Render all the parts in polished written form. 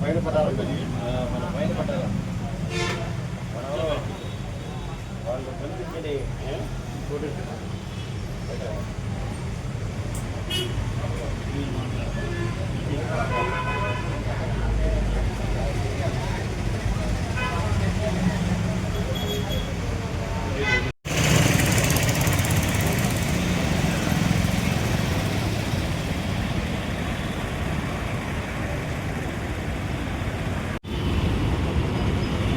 పైన పడాలి మన పైన పడాలి వాళ్ళు పంపించే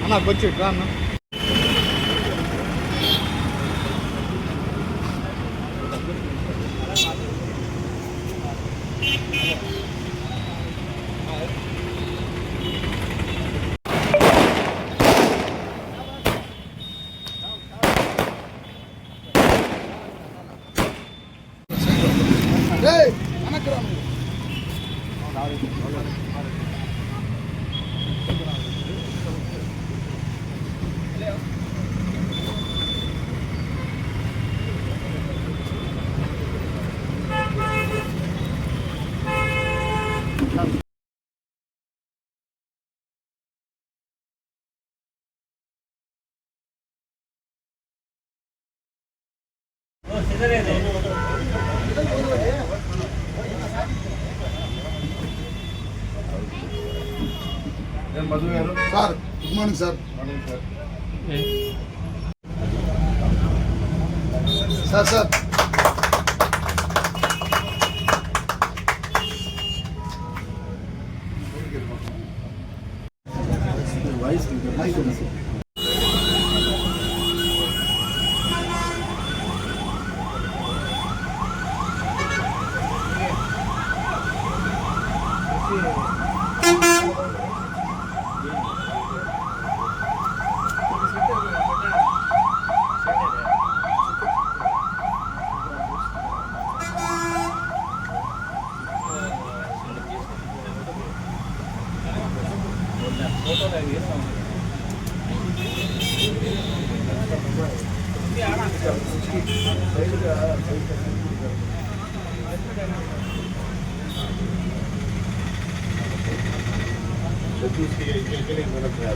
అన్న కొంచెం ఇట్లా అన్న మధు గారు sir good morning sir. Sir sir voice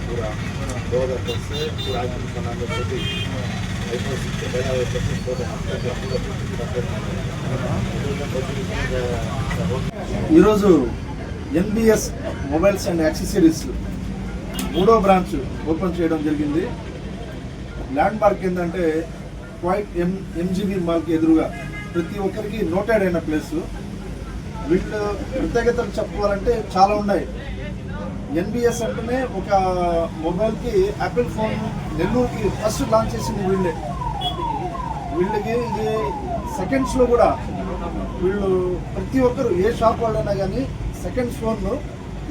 पूरा 2010 से पूरा बनाने होती ఈరోజు ఎన్బిఎస్ మొబైల్స్ అండ్ యాక్సెసరీస్ 3వ బ్రాంచ్ ఓపెన్ చేయడం జరిగింది. ల్యాండ్ మార్క్ ఏంటంటే క్వైట్ ఎంజీబీ మాల్కి ఎదురుగా ప్రతి ఒక్కరికి నోటెడ్ అయిన ప్లేసు. వీళ్ళు ప్రత్యేకతలు చెప్పుకోవాలంటే చాలా ఉన్నాయి. ఎన్బిఎస్ అంటేనే ఒక మొబైల్కి యాపిల్ ఫోన్ నెల్లూరుకి ఫస్ట్ లాంచ్ చేసింది వీళ్ళే. వీళ్ళకి ఇది సెకండ్స్లో కూడా వీళ్ళు ప్రతి ఒక్కరు ఏ షాప్ వాళ్ళైనా కానీ సెకండ్స్ ఫోన్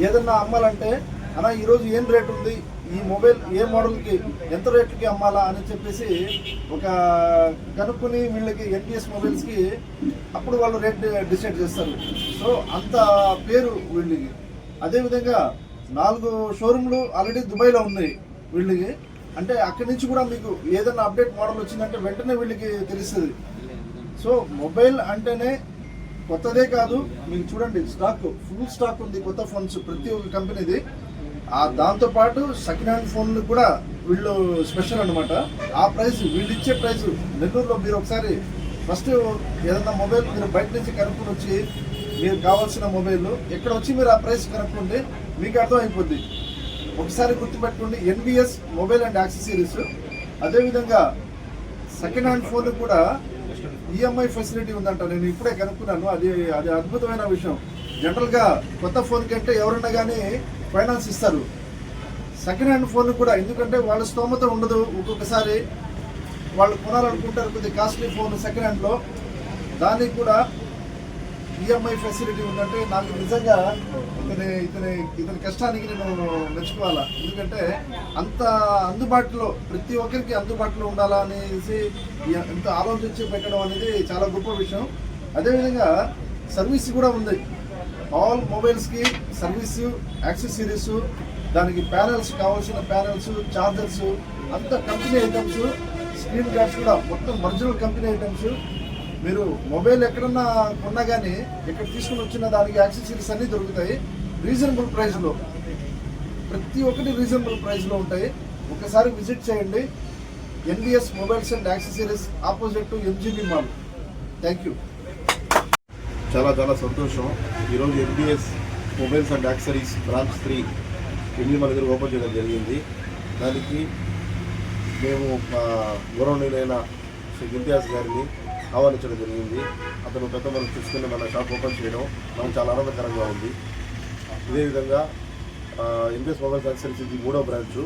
ఏదన్నా అమ్మాలంటే అలా ఈరోజు ఏం రేట్ ఉంది, ఈ మొబైల్ ఏ మోడల్కి ఎంత రేట్లకి అమ్మాలా అని చెప్పేసి ఒక కనుక్కొని వీళ్ళకి ఎన్బిఎస్ మొబైల్స్కి అప్పుడు వాళ్ళు రేట్ డిసైడ్ చేస్తారు. సో అంత పేరు వీళ్ళకి. అదేవిధంగా 4 షోరూమ్లు ఆల్రెడీ దుబాయ్లో ఉన్నాయి వీళ్ళకి. అంటే అక్కడి నుంచి కూడా మీకు ఏదైనా అప్డేట్ మోడల్ వచ్చిందంటే వెంటనే వీళ్ళకి తెలుస్తుంది. సో మొబైల్ అంటేనే కొత్తదే కాదు, మీకు చూడండి స్టాక్ ఫుల్ స్టాక్ ఉంది కొత్త ఫోన్స్ ప్రతి ఒక్క కంపెనీది. దాంతోపాటు సెకండ్ హ్యాండ్ ఫోన్లు కూడా వీళ్ళు స్పెషల్ అనమాట. ఆ ప్రైస్ వీళ్ళు ఇచ్చే ప్రైస్ నెల్లూరులో మీరు ఒకసారి ఫస్ట్ ఏదన్నా మొబైల్ మీరు బయట నుంచి కనుక్కొని వచ్చి మీరు కావాల్సిన మొబైల్ ఎక్కడ వచ్చి మీరు ఆ ప్రైస్ కనుక్కుంటే మీకు అర్థమైపోద్ది. ఒకసారి గుర్తుపెట్టుకోండి, ఎన్బిఎస్ మొబైల్ అండ్ యాక్సెసరీస్. అదేవిధంగా సెకండ్ హ్యాండ్ ఫోన్ కూడా ఈఎంఐ ఫెసిలిటీ ఉందంట. నేను ఇప్పుడే కనుక్కున్నాను, అది అద్భుతమైన విషయం. జనరల్గా కొత్త ఫోన్ కంటే ఎవరన్నా కానీ ఫైనాన్స్ ఇస్తారు. సెకండ్ హ్యాండ్ ఫోన్ కూడా, ఎందుకంటే వాళ్ళ స్తోమత ఉండదు, ఒక్కొక్కసారి వాళ్ళు కొనాలనుకుంటారు కొద్దిగా కాస్ట్లీ ఫోన్ సెకండ్ హ్యాండ్లో. దానికి కూడా ఈఎంఐ ఫెసిలిటీ ఉందంటే నాకు నిజంగా ఇతని కష్టానికి నేను మెచ్చుకోవాలా. ఎందుకంటే అంత అందుబాటులో ప్రతి ఒక్కరికి అందుబాటులో ఉండాలా అనేసి ఎంత ఆలోచించి పెట్టడం అనేది చాలా గొప్ప విషయం. అదేవిధంగా సర్వీస్ కూడా ఉంది. ఆల్ మొబైల్స్కి సర్వీసు, యాక్సెసరీస్, దానికి ప్యానెల్స్, కావాల్సిన ప్యానెల్స్, చార్జర్స్, అంత కంపెనీ ఐటమ్స్, స్క్రీన్ గార్డ్స్ కూడా మొత్తం ఒరిజినల్ కంపెనీ ఐటమ్స్. మీరు మొబైల్ ఎక్కడన్నా కొన్నా కానీ ఇక్కడ తీసుకుని వచ్చిన దానికి యాక్సెసరీస్ అన్నీ దొరుకుతాయి రీజనబుల్ ప్రైస్లో. ప్రతి ఒక్కటి రీజనబుల్ ప్రైస్లో ఉంటాయి. ఒకసారి విజిట్ చేయండి. NBS mobiles and accessories, opposite to MGB mall. Thank you. చాలా చాలా సంతోషం. ఈరోజు NBS mobiles and accessories branch 3 MG mall దగ్గర ఓపెన్ చేయడం జరిగింది. దానికి మేము మా గౌరవనీయులైన శ్రీ ఇంతియాజ్ గారిని ఆహ్వానించడం జరిగింది. అతను పెద్ద మనకు చూసుకుని మన షాప్ ఓపెన్ చేయడం మనకు చాలా ఆనందకరంగా ఉంది. ఇదే విధంగా ఎన్బిఎస్ మొబైల్స్ యాక్సెసరీస్ ఇది 3వ బ్రాంచ్.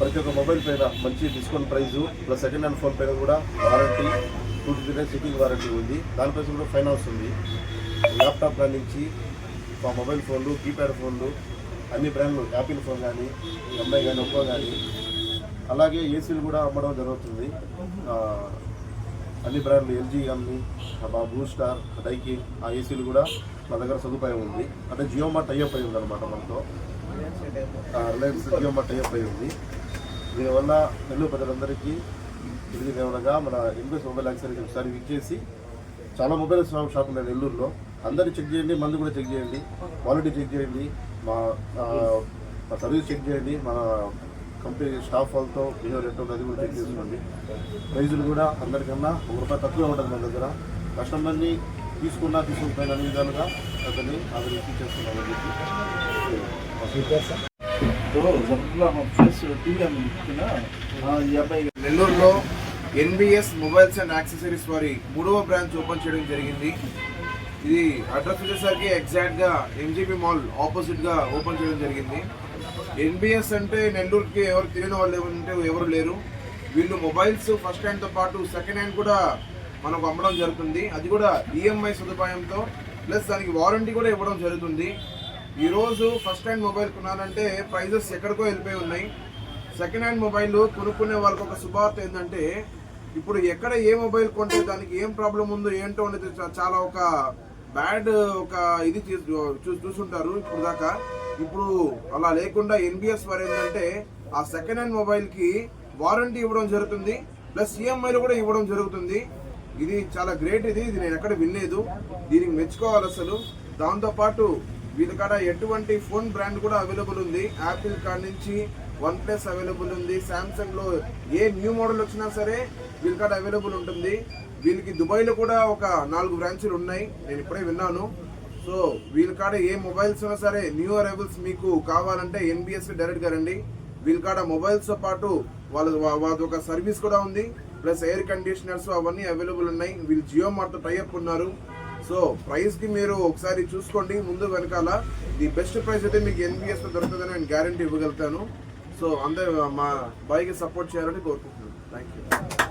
ప్రతి ఒక్క మొబైల్ పైన మంచి discount price plus second hand phone పైన కూడా warranty 2 to 3 days checking warranty ఉంది. దానిపై కూడా ఫైనాన్స్ ఉంది. ల్యాప్టాప్ కాడి నుంచి మొబైల్ ఫోన్లు, కీప్యాడ్ ఫోన్లు, అన్ని బ్రాండ్లు, యాపిల్ ఫోన్ కానీ, ఎంఐ కానీ, ఒప్పో కానీ, అలాగే ఏసీలు కూడా అమ్మడం జరుగుతుంది. అన్ని బ్రాండ్లు ఎల్జీ కానీ, బ్లూ స్టార్, డైకిన్, ఆ ఏసీలు కూడా మా దగ్గర సదుపాయం ఉంది. అంటే జియో మార్ట్ టైఅప్ అయి ఉంది అనమాట మనతో. రిలయన్స్ జియో మార్ట్ టైఅప్ అయి ఉంది. దీనివల్ల నెల్లూరు ప్రజలందరికీ ఇది కేవలంగా మన ఎన్బిఎస్ మొబైల్ యాక్సెసరీస్ ఒకసారి విచ్చేసి, చాలా మొబైల్ షాప్ ఉన్నాయి నెల్లూరులో. అందరినీ చెక్ చేయండి, మందు కూడా చెక్ చేయండి, క్వాలిటీ చెక్ చేయండి, మా సర్వీస్ చెక్ చేయండి, మన కంపెనీ స్టాఫ్ వాళ్ళతో బిహేవియర్ ఎట్లా ఉంటుంది అది కూడా చెక్ చేసుకోండి. ప్రైజులు కూడా అందరికన్నా ₹1 తక్కువే ఉంటుంది మన దగ్గర. కస్టమర్ని తీసుకోకపోయిన అన్ని విధాలుగా అతన్ని అభివృద్ధి చేస్తున్నామని చెప్పి. నెల్లూరులో ఎన్బిఎస్ మొబైల్స్ అండ్ యాక్సెసరీస్ వారి 3వ బ్రాంచ్ ఓపెన్ చేయడం జరిగింది. ఇది అడ్రస్ వచ్చేసరికి ఎగ్జాక్ట్గా ఎంజీబీ మాల్ ఆపోజిట్గా ఓపెన్ చేయడం జరిగింది. ఎన్బిఎస్ అంటే నెల్లూరుకి ఎవరు తెలియని వాళ్ళు ఏమంటే ఎవరు లేరు. వీళ్ళు మొబైల్స్ ఫస్ట్ హ్యాండ్తో పాటు సెకండ్ హ్యాండ్ కూడా మనకు అమ్మడం జరుగుతుంది. అది కూడా ఈఎంఐ సదుపాయంతో ప్లస్ దానికి వారంటీ కూడా ఇవ్వడం జరుగుతుంది. ఈరోజు ఫస్ట్ హ్యాండ్ మొబైల్ కొనాలంటే ప్రైజెస్ ఎక్కడికో వెళ్ళిపోయి ఉన్నాయి. సెకండ్ హ్యాండ్ మొబైల్ కొనుక్కునే వాళ్ళకి ఒక శుభార్త ఏంటంటే, ఇప్పుడు ఎక్కడ ఏ మొబైల్ కొంటే దానికి ఏం ప్రాబ్లం ఉందో ఏంటో అనేది చాలా ఒక బ్యాడ్ ఒక ఇది చూసుంటారు ఇప్పుడు దాకా. ఇప్పుడు అలా లేకుండా ఎన్బిఎస్ వారు ఏంటంటే ఆ సెకండ్ హ్యాండ్ మొబైల్కి వారంటీ ఇవ్వడం జరుగుతుంది, ప్లస్ ఈఎంఐలు కూడా ఇవ్వడం జరుగుతుంది. ఇది చాలా గ్రేట్. ఇది నేను ఎక్కడ వినలేదు. దీనికి మెచ్చుకోవాలి అసలు. దాంతోపాటు వీళ్ళ కాడ ఎటువంటి ఫోన్ బ్రాండ్ కూడా అవైలబుల్ ఉంది. యాపిల్ కాడ నుంచి OnePlus అవైలబుల్ ఉంది. శాంసంగ్లో ఏ న్యూ మోడల్ వచ్చినా సరే వీళ్ళ కాడ అవైలబుల్ ఉంటుంది. వీళ్ళకి దుబాయ్లో కూడా ఒక 4 బ్రాంచులు ఉన్నాయి, నేను ఇప్పుడే విన్నాను. సో వీళ్ళ కాడ ఏ మొబైల్స్ ఉన్నా సరే న్యూ అరైవల్స్ మీకు కావాలంటే ఎన్బిఎస్కి డైరెక్ట్గా రండి. వీళ్ళ కాడ మొబైల్స్తో పాటు వాళ్ళది ఒక సర్వీస్ కూడా ఉంది, ప్లస్ ఎయిర్ కండిషనర్స్ అవన్నీ అవైలబుల్ ఉన్నాయి. వీళ్ళు జియో మార్ట్తో టైఅప్ ఉన్నారు. సో ప్రైస్కి మీరు ఒకసారి చూసుకోండి ముందు వెనకాల. ది బెస్ట్ ప్రైస్ అయితే మీకు ఎన్బిఎస్లో దొరుకుతుందని నేను గ్యారంటీ ఇవ్వగలుగుతాను. సో అందరూ మా బాయ్కి సపోర్ట్ చేయాలని కోరుకుంటున్నాను. Thank you.